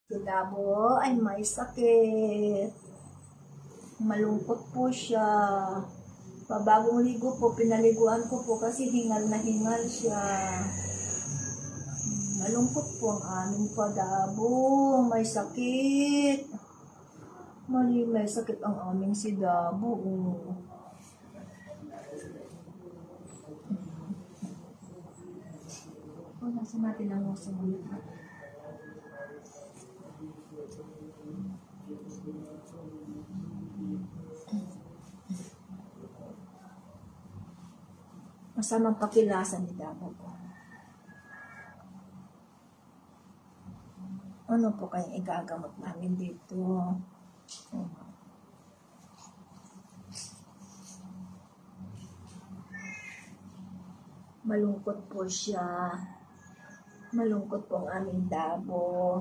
Si Dabo ay may sakit. Malungkot po siya. Pabagong ligo po, pinaliguan ko po kasi hingal na hingal siya. Malungkot po ang aming Dabo. May sakit. May sakit ang aming si Dabo. Nasa natin ang uso mo. Masamang pakilasan ni Dabo po. Ano po kayong igagamot namin dito? Malungkot po siya. Malungkot po ang aming Dabo.